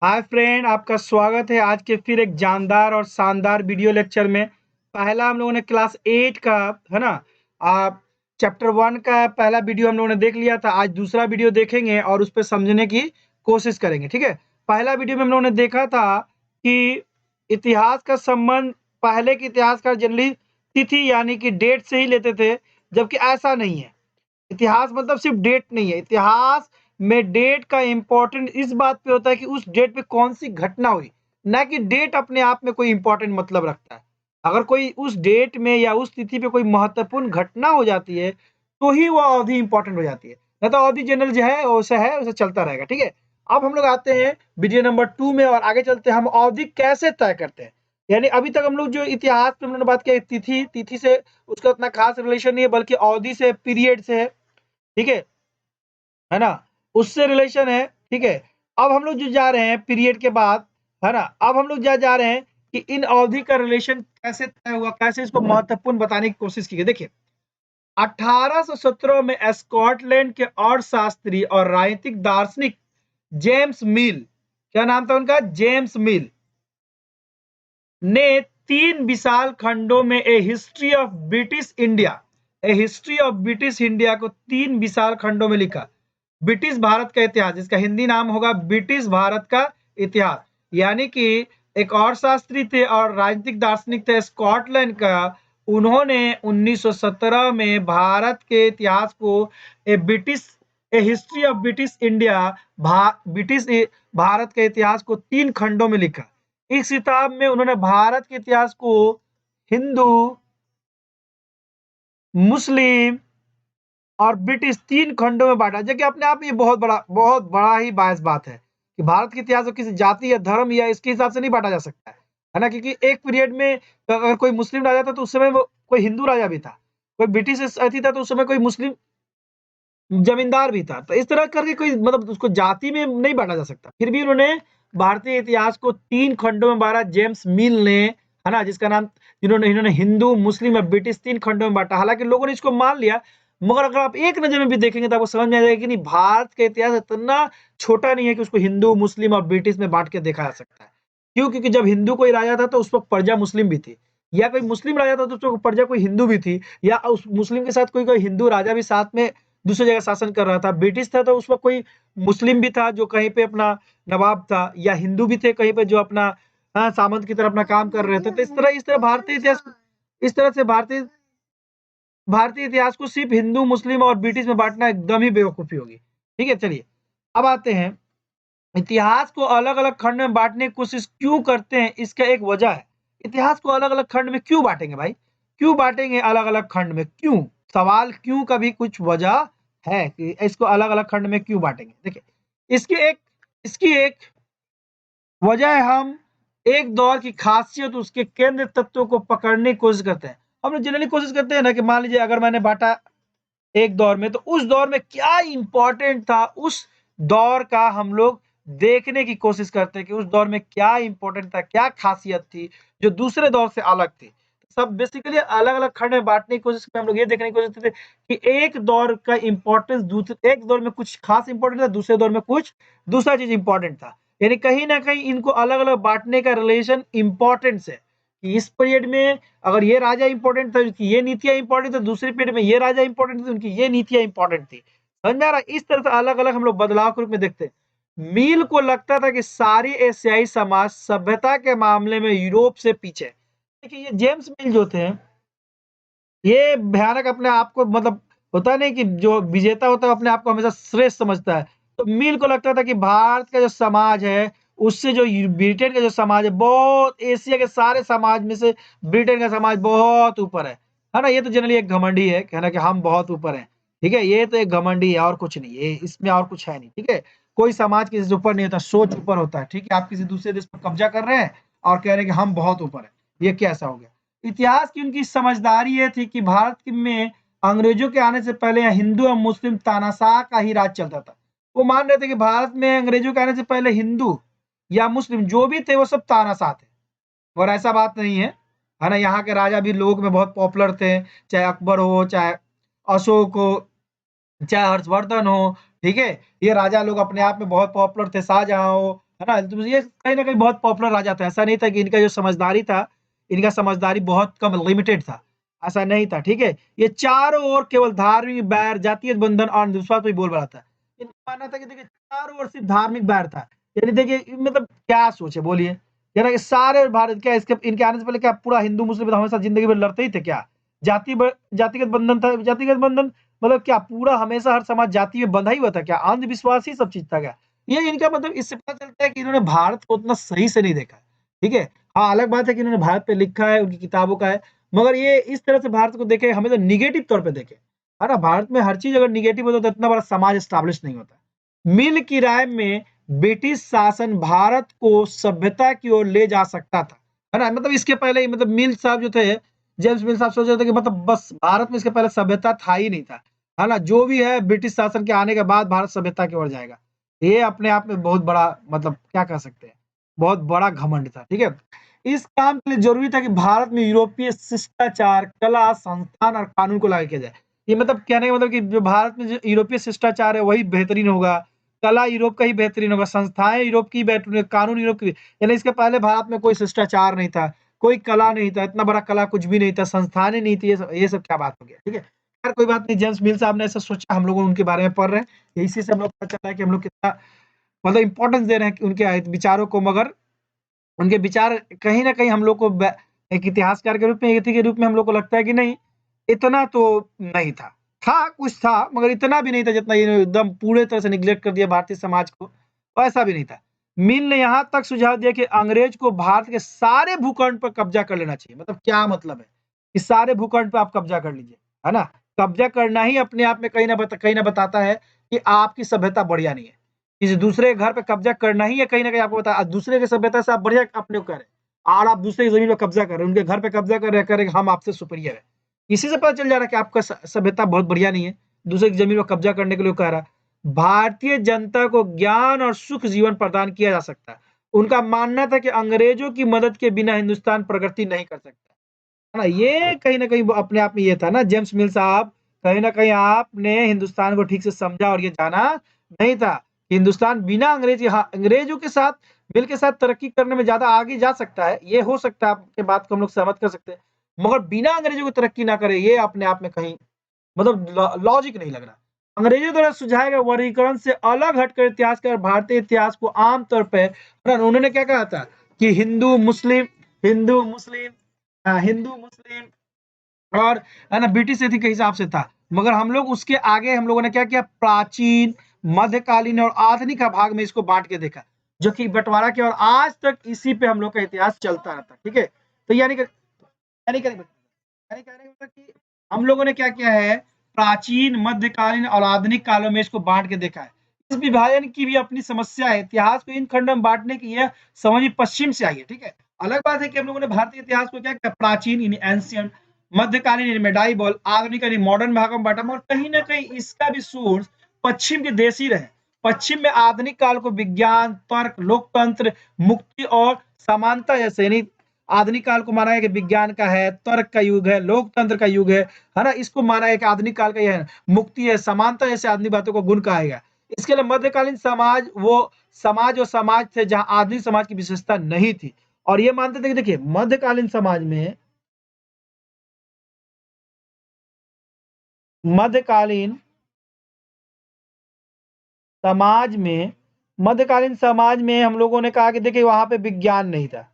Hi friend, आपका स्वागत है आज के फिर एक जानदार और शानदार वीडियो लेक्चर में। पहला हम लोगों ने क्लास 8 का है ना चैप्टर 1 का पहला वीडियो हम लोगों ने देख लिया था। आज दूसरा वीडियो देखेंगे और उस पर समझने की कोशिश करेंगे। ठीक है, पहला वीडियो में हम लोगों ने देखा था कि इतिहास का संबंध पहले के इतिहासकार जनरली तिथि यानी कि डेट से ही लेते थे, जबकि ऐसा नहीं है। इतिहास मतलब सिर्फ डेट नहीं है। इतिहास में डेट का इंपॉर्टेंट इस बात पे होता है कि उस डेट पे कौन सी घटना हुई, ना कि डेट अपने आप में कोई इंपॉर्टेंट मतलब रखता है। अगर कोई उस डेट में या उस तिथि पे कोई महत्वपूर्ण घटना हो जाती है तो ही वो अवधि इंपॉर्टेंट हो जाती है, ना तो अवधि जनरल जो है वैसा है, वैसे चलता रहेगा। ठीक है, अब हम लोग आते हैं वीडियो नंबर 2 में और आगे चलते हैं। हम अवधि कैसे तय करते हैं, यानी अभी तक हम लोग जो इतिहास पे हम लोगों ने बात किया तिथि तिथि से उसका उतना खास रिलेशन नहीं है, बल्कि अवधि से, पीरियड से है। ठीक है ना, उससे रिलेशन है। ठीक है, अब हम लोग जो जा रहे हैं पीरियड के बाद, है ना, अब हम लोग जा रहे हैं कि इन अवधि का रिलेशन कैसे तय हुआ, कैसे इसको महत्वपूर्ण बताने की कोशिश की गई। देखिए, 1817 में स्कॉटलैंड के अर्थशास्त्री और राजनीतिक दार्शनिक जेम्स मिल, क्या नाम था उनका, जेम्स मिल ने 3 विशाल खंडों में a history of British India, a history of British India को 3 विशाल खंडों में लिखा। ब्रिटिश भारत का इतिहास, जिसका हिंदी नाम होगा ब्रिटिश भारत का इतिहास। यानी कि एक और शास्त्री थे और राजनीतिक दार्शनिक थे स्कॉटलैंड का, उन्होंने 1917 में भारत के इतिहास को a history of British India, British Bharat के इतिहास को 3 खंडों में लिखा। इस किताब में उन्होंने भारत के इतिहास को हिंदू, मुस्लिम और ब्रिटिश 3 खंडों में बांटा, जो कि अपने आप में ये बहुत बड़ा ही बायस बात है कि भारत के इतिहास को किसी जाति या धर्म या इसके हिसाब से नहीं बांटा जा सकता है ना। क्योंकि एक पीरियड में अगर कोई मुस्लिम राजा था तो उस समय वो कोई हिंदू राजा भी था, कोई ब्रिटिश अथी था तो उस समय कोई मुस्लिम जमींदार भी था। तो इस तरह करके कोई मतलब उसको जाति में नहीं बांटा जा सकता। फिर भी उन्होंने भारतीय इतिहास को 3 खंडों में बांटा, जेम्स मिल ने, है ना, जिसका नाम इन्होंने इन्होंने हिंदू, मुस्लिम और ब्रिटिश 3 खंडों में बांटा। हालांकि लोगों ने इसको मान लिया, मगर अगर आप एक नजर में भी देखेंगे तो आपको समझ में आ जाएगा कि नहीं, भारत का इतिहास इतना छोटा नहीं है कि उसको हिंदू, मुस्लिम और ब्रिटिश में बांट के देखा जा सकता है। क्यों? क्योंकि जब हिंदू कोई राजा था तो उस वक्त प्रजा मुस्लिम भी थी, या कोई मुस्लिम राजा था तो उस वक्त प्रजा कोई हिंदू भी थी, या उस मुस्लिम के साथ कोई कोई हिंदू राजा भी साथ में दूसरी जगह शासन कर रहा था। ब्रिटिश था तो उस वक्त कोई मुस्लिम भी था जो कहीं पे अपना नवाब था, या हिंदू भी थे कहीं पे जो अपना सामंत की तरह अपना काम कर रहे थे। तो इस तरह भारतीय इतिहास, इस तरह से भारतीय भारतीय इतिहास को सिर्फ हिंदू, मुस्लिम और ब्रिटिश में बांटना एकदम ही बेवकूफी होगी। ठीक है, चलिए अब आते हैं इतिहास को अलग अलग खंड में बांटने की कोशिश क्यों करते हैं। इसका एक वजह है, इतिहास को अलग अलग खंड में क्यों बांटेंगे भाई, क्यों बांटेंगे अलग अलग खंड में, क्यों, सवाल क्यों का भी कुछ वजह है कि इसको अलग अलग खंड में क्यों बांटेंगे। देखिए, इसकी एक वजह है, हम एक दौर की खासियत, उसके केंद्र तत्वों को पकड़ने की कोशिश करते हैं। हम लोग जनरली कोशिश करते हैं ना कि मान लीजिए अगर मैंने बांटा एक दौर में, तो उस दौर में क्या इंपॉर्टेंट था, उस दौर का हम लोग देखने की कोशिश करते हैं कि उस दौर में क्या इंपॉर्टेंट था, क्या खासियत थी जो दूसरे दौर से अलग थी। सब बेसिकली अलग अलग खंड में बांटने की कोशिश करते हैं। हम लोग ये देखने की कोशिश करते हैं कि एक दौर का इंपॉर्टेंस दूसरे, एक दौर में कुछ खास इंपॉर्टेंट था, दूसरे दौर में कुछ दूसरा चीज इंपॉर्टेंट था। यानी कहीं ना कहीं इनको अलग अलग बांटने का रिलेशन इंपॉर्टेंस है कि इस पीरियड में अगर ये राजा इंपॉर्टेंट था, उनकी ये नीतियां इंपॉर्टेंट थी, दूसरे पीरियड में ये राजा इंपॉर्टेंट थे, उनकी ये नीतियां इंपॉर्टेंट थी। समझ में आ रहा है? इस तरह से अलग अलग हम लोग बदलाव के रूप में देखते हैं। मील को लगता था कि सारी एशियाई समाज सभ्यता के मामले में यूरोप से पीछे। देखिए, ये जेम्स मिल जो थे, ये भयानक अपने आप को, मतलब होता नहीं कि जो विजेता होता है अपने आप को हमेशा श्रेष्ठ समझता है। तो मिल को लगता था कि भारत का जो समाज है उससे जो ब्रिटेन का जो समाज है, बहुत एशिया के सारे समाज में से ब्रिटेन का समाज बहुत ऊपर है ना। ये तो जनरली एक घमंडी है कहना कि हम बहुत ऊपर हैं। ठीक है, ये तो एक घमंडी है और कुछ नहीं, ये इसमें और कुछ है नहीं। ठीक है, कोई समाज किसी से ऊपर नहीं होता, सोच ऊपर होता है। ठीक है, आप किसी दूसरे देश पर कब्जा कर रहे हैं और कह रहे हैं कि हम बहुत ऊपर है, ये कैसा हो गया। इतिहास की उनकी समझदारी ये थी कि भारत में अंग्रेजों के आने से पहले यहाँ हिंदू और मुस्लिम तानाशाह का ही राज चलता था। वो मान रहे थे कि भारत में अंग्रेजों के आने से पहले हिंदू या मुस्लिम जो भी थे वो सब तानाशाह थे, और ऐसा बात नहीं है ना। यहाँ के राजा भी लोग में बहुत पॉपुलर थे, चाहे अकबर हो, चाहे अशोक हो, चाहे हर्षवर्धन हो। ठीक है, ये राजा लोग अपने आप में बहुत पॉपुलर थे, शाहजहां हो, है ना? तो ये कहीं न कहीं बहुत पॉपुलर राजा था, ऐसा नहीं था कि इनका जो समझदारी था, इनका समझदारी बहुत कम लिमिटेड था, ऐसा नहीं था, ठीक है? ये चारों ओर केवल धार्मिक बैर, जातीय बंधन और अंधविश्वास पे बोल रहा था। इनका मानना था कि देखिए चारों ओर सिर्फ धार्मिक बैर था, यानी देखिए मतलब क्या सोचे बोलिए? है ना? कि सारे भारत क्या इसके इनके आने से पहले क्या पूरा हिंदू मुस्लिम हमेशा ज़िंदगी में लड़ते ही थे क्या? जातिगत बंधन था, जातिगत बंधन मतलब क्या पूरा हमेशा हर समाज जाति में बंधा ही हुआ था क्या? अंधविश्वास ही सब चीज़ था क्या? ये इनका मतलब इससे पता चलता है कि इन्होंने भारत को उतना सही से नहीं देखा है, ठीक है? हाँ, अलग बात है कि इन्होंने भारत पे लिखा है, उनकी किताबों का है, मगर ये इस तरह से भारत को देखे हमेशा नेगेटिव तौर पे देखे, है ना? भारत में हर चीज़ अगर नेगेटिव होता तो इतना बड़ा समाज एस्टेब्लिश नहीं होता। मिल की राय में ब्रिटिश शासन भारत को सभ्यता की ओर ले जा सकता था, है ना? मतलब इसके पहले ही मतलब मिल साहब जो थे, जेम्स मिल साहब सोच रहे थे कि मतलब बस भारत में इसके पहले सभ्यता था ही नहीं था, है ना? जो भी है ब्रिटिश शासन के आने के बाद भारत सभ्यता की ओर जाएगा। ये अपने आप में बहुत बड़ा मतलब क्या कह सकते हैं, बहुत बड़ा घमंड था, ठीक है? इस काम के लिए ज़रूरी था कि भारत में यूरोपीय शिष्टाचार, कला, संस्थान और कानून को लागू किया जाए। ये मतलब कहने का मतलब कि जो भारत में जो यूरोपीय शिष्टाचार है वही बेहतरीन होगा, कला यूरोप का ही बेहतरीन होगा, संस्थाएँ यूरोप की बेहतरीन, कानून यूरोप की यानी इसके पहले भारत में कोई शिष्टाचार नहीं था, कोई कला नहीं था, इतना बड़ा कला कुछ भी नहीं था, संस्थानें नहीं थी, ये सब क्या बात हो गया, ठीक है? खैर कोई बात नहीं, जेम्स मिल साहब ने ऐसा सोचा, हम लोग उनके बारे में पढ़ रहे हैं, इसी से हम लोग को पता चला है कि हम लोग कितना मतलब इम्पोर्टेंस दे रहे हैं कि उनके विचारों को, मगर उनके विचार कहीं न कहीं हम लोग को एक इतिहासकार के रूप में, व्यक्ति के रूप में हम लोग को लगता है कि नहीं, इतना तो नहीं था। था, कुछ था मगर इतना भी नहीं था जितना ये एकदम पूरे तरह से नेग्लेक्ट कर दिया भारतीय समाज को, वैसा भी नहीं था। मिल ने यहाँ तक सुझाव दिया कि अंग्रेज को भारत के सारे भूखंड पर कब्जा कर लेना चाहिए। मतलब क्या मतलब है? कि सारे भूखंड पे आप कब्जा कर लीजिए, है ना? कब्जा करना ही अपने आप में कहीं न बताता है कि आपकी सभ्यता बढ़िया नहीं है। किसी दूसरे के घर पे कब्जा करना ही है कहीं न कहीं आपको पता है, दूसरे की सभ्यता से आप बढ़िया अपने को कर रहे हैं और आप दूसरे की ज़मीन पे कब्जा कर रहे हैं, उनके घर पे कब्जा कर रहे हैं, कह रहे हैं हम आपसे सुपीरियर है। इसी से पता चल जा रहा है कि आपका सभ्यता बहुत बढ़िया नहीं है, दूसरे की ज़मीन पे कब्जा करने के लिए कह रहा है। भारतीय जनता को ज्ञान और सुख जीवन प्रदान किया जा सकता है। उनका मानना था कि अंग्रेजों की मदद के बिना हिंदुस्तान प्रगति नहीं कर सकता। है ना? ये कहीं न कहीं वो अपने आप में ये था ना जेम्स मिल साहब, कहीं न कहीं आपने हिंदुस्तान को ठीक से समझा और ये जाना नहीं था। हिंदुस्तान बिना अंग्रेज के हाँ, अंग्रेजों के साथ मिल के साथ तरक्की करने में ज़्यादा आगे जा सकता है। ये हो सकता है, आपकी बात को हम लोग सहमत कर सकते हैं। मगर बिना अंग्रेजों के तरक्की ना करे, ये अपने आप में कहीं मतलब लॉजिक नहीं लग रहा। अंग्रेजों द्वारा सुझाए गए वर्गीकरण से अलग हटकर इतिहासकार भारतीय इतिहास को आम तौर पे उन्होंने क्या कहा था कि हिंदू मुस्लिम हिंदू मुस्लिम और है ना ब्रिटिश नीति के हिसाब से था। मगर हम लोग उसके आगे हम लोगों ने क्या किया, प्राचीन, मध्यकालीन और आधुनिक का भाग में इसको बांट के देखा, जो कि बंटवारा किया और आज तक इसी पे हम लोग का इतिहास चलता रहता। ठीक है, तो यानी कहने का मतलब कि हम लोगों ने क्या किया है, प्राचीन, मध्यकालीन और आधुनिक कालों में इसको बांट के देखा है। इस विभाजन की भी अपनी समस्या है। इतिहास को इन खंडों में बांटने की यह समझ पश्चिम से आई है। ठीक है, अलग बात है कि हम लोगों ने भारतीय इतिहास को क्या किया, प्राचीन यानी एंशिएंट, मध्यकालीन यानी मेडाइवल, आधुनिक यानी मॉडर्न भागों में बांटा, और कहीं ना कहीं इसका भी सोर्स पश्चिम के देश ही रहे। पश्चिम में आधुनिक काल को विज्ञान, तर्क, लोकतंत्र, मुक्ति और समानता जैसे यानी आधुनिक काल को माना है कि विज्ञान का है, तर्क का युग है, लोकतंत्र का युग है ना? इसको माना है कि आधुनिक काल का ये है, मुक्ति है, समानता जैसे आधुनिक बातों को गुण कहा गया। इसके लिए मध्यकालीन समाज वो समाज और समाज थे जहां आधुनिक समाज की विशेषता नहीं थी, और ये मानते थे कि देखिए मध्यकालीन समाज में मध्यकालीन समाज में हम लोगों ने कहा कि देखिए वहां पे विज्ञान नहीं था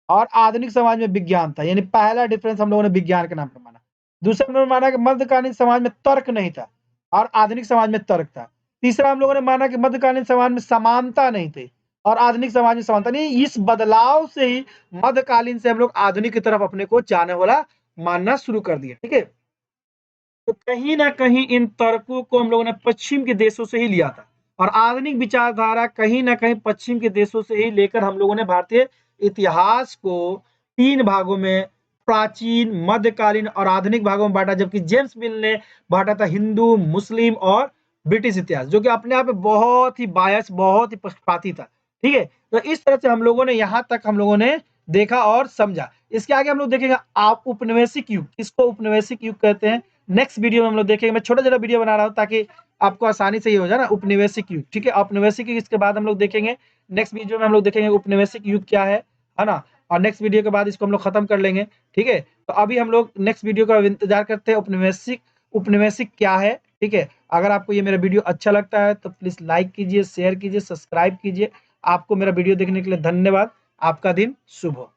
और आधुनिक समाज में विज्ञान था, यानी पहला डिफरेंस हम लोगों ने विज्ञान के नाम पे माना। दूसरा हम लोगों ने माना कि मध्यकालीन समाज में तर्क नहीं था और आधुनिक समाज में तर्क था। तीसरा हम लोगों ने माना कि मध्यकालीन समाज में समानता नहीं थी और आधुनिक समाज में समानता नहीं। इस बदलाव से ही मध्यकालीन से हम लोग आधुनिक की तरफ अपने को जाने वाला मानना शुरू कर दिया। ठीक है, तो कहीं ना कहीं इन तर्कों को हम लोगों ने पश्चिम के देशों से ही लिया था और आधुनिक विचारधारा कहीं ना कहीं पश्चिम के देशों से ही लेकर हम लोगों ने भारतीय इतिहास को तीन भागों में, प्राचीन, मध्यकालीन और आधुनिक भागों में बांटा, जबकि जेम्स मिल ने बांटा था हिंदू, मुस्लिम और ब्रिटिश इतिहास, जो कि अपने आप में बहुत ही बायस, बहुत ही पक्षपाती था। ठीक है, तो इस तरह से हम लोगों ने यहाँ तक हम लोगों ने देखा और समझा। इसके आगे हम लोग देखेंगे आप उपनिवेशिक युग, किसको उपनिवेशिक युग कहते हैं, नेक्स्ट वीडियो में हम लोग देखेंगे। मैं छोटा-छोटा वीडियो बना रहा हूँ ताकि आपको आसानी से ये हो जाए ना उपनिवेशिक युग, ठीक है। औपनिवेशिक युग इसके बाद हम लोग देखेंगे, नेक्स्ट वीडियो में हम लोग देखेंगे उपनिवेशिक युग क्या है ना। और नेक्स्ट वीडियो के बाद इसको हम लोग खत्म कर लेंगे, ठीक है। तो अभी हम लोग नेक्स्ट वीडियो का इंतजार करते हैं, उपनिवेशिक क्या है, ठीक है। अगर आपको ये मेरा वीडियो अच्छा लगता है तो प्लीज लाइक कीजिए, शेयर कीजिए, सब्सक्राइब कीजिए। आपको मेरा वीडियो देखने के लिए धन्यवाद। आपका दिन शुभ हो।